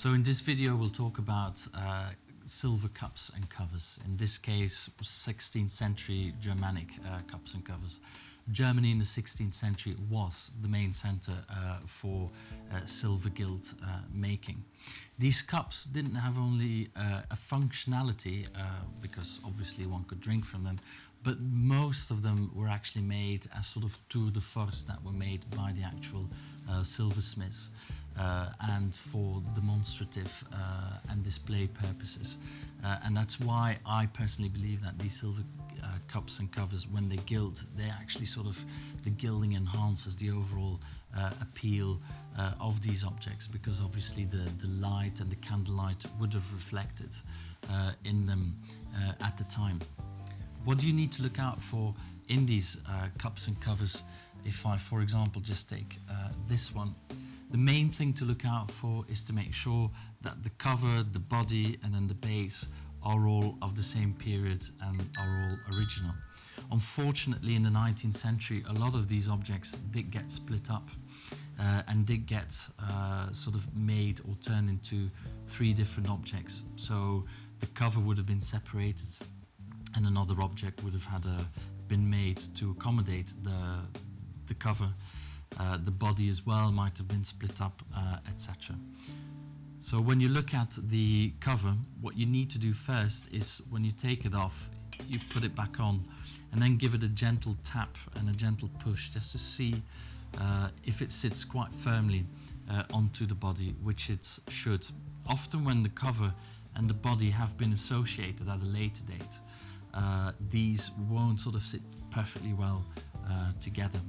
So in this video we'll talk about silver cups and covers. In this case 16th century Germanic cups and covers. Germany in the 16th century was the main center for silver gilt making. These cups didn't have only a functionality, because obviously one could drink from them, but most of them were actually made as sort of tour de force that were made by the actual silversmiths and for demonstrative and display purposes. And that's why I personally believe that these silver cups and covers, when they gilt, they actually sort of, the gilding enhances the overall appeal of these objects, because obviously the light and the candlelight would have reflected in them at the time. What do you need to look out for in these cups and covers? If I, for example, just take this one, the main thing to look out for is to make sure that the cover, the body and then the base are all of the same period and are all original. Unfortunately, in the 19th century, a lot of these objects did get split up and did get sort of made or turned into three different objects. So the cover would have been separated and another object would have had been made to accommodate the cover. The body as well might have been split up, etc. So when you look at the cover, what you need to do first is, when you take it off, you put it back on and then give it a gentle tap and a gentle push just to see if it sits quite firmly onto the body, which it should. Often when the cover and the body have been associated at a later date, these won't sort of sit perfectly well together.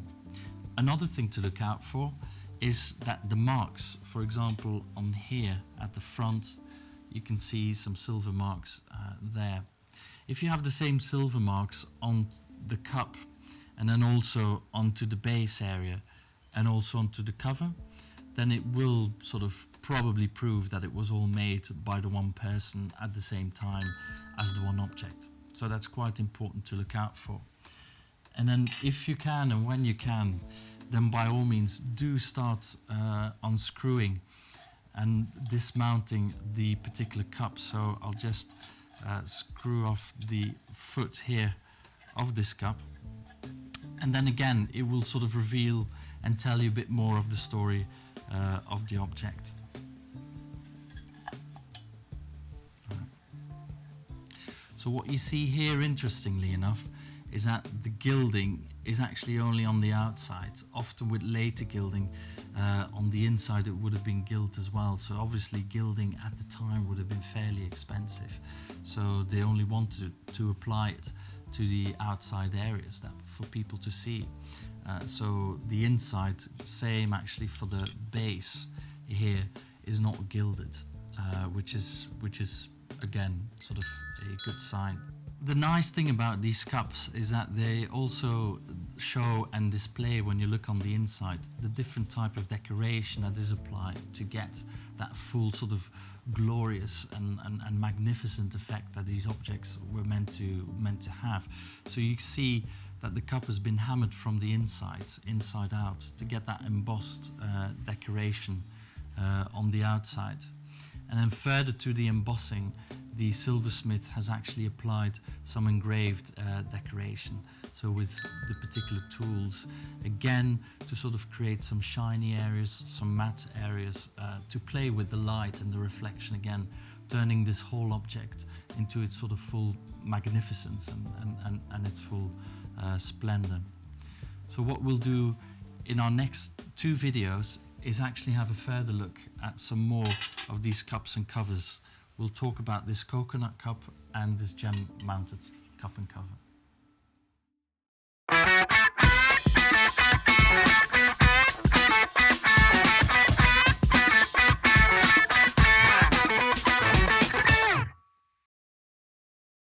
Another thing to look out for is that the marks, for example, on here at the front, you can see some silver marks there. If you have the same silver marks on the cup and then also onto the base area and also onto the cover, then it will sort of probably prove that it was all made by the one person at the same time as the one object. So that's quite important to look out for. And then if you can and when you can, then by all means do start unscrewing and dismounting the particular cup. So I'll just screw off the foot here of this cup, and then again it will sort of reveal and tell you a bit more of the story of the object. So what you see here, interestingly enough, is that the gilding is actually only on the outside. Often with later gilding, on the inside it would have been gilt as well. So obviously gilding at the time would have been fairly expensive. So they only wanted to apply it to the outside areas that for people to see. So the inside, same actually for the base here, is not gilded, which is again sort of a good sign. The nice thing about these cups is that they also show and display, when you look on the inside, the different type of decoration that is applied to get that full sort of glorious and magnificent effect that these objects were meant to have. So you see that the cup has been hammered from the inside out, to get that embossed decoration on the outside. And then further to the embossing, the silversmith has actually applied some engraved decoration. So with the particular tools, again, to sort of create some shiny areas, some matte areas, to play with the light and the reflection again, turning this whole object into its sort of full magnificence and its full splendor. So what we'll do in our next two videos is actually have a further look at some more of these cups and covers. We'll talk about this coconut cup and this gem mounted cup and cover.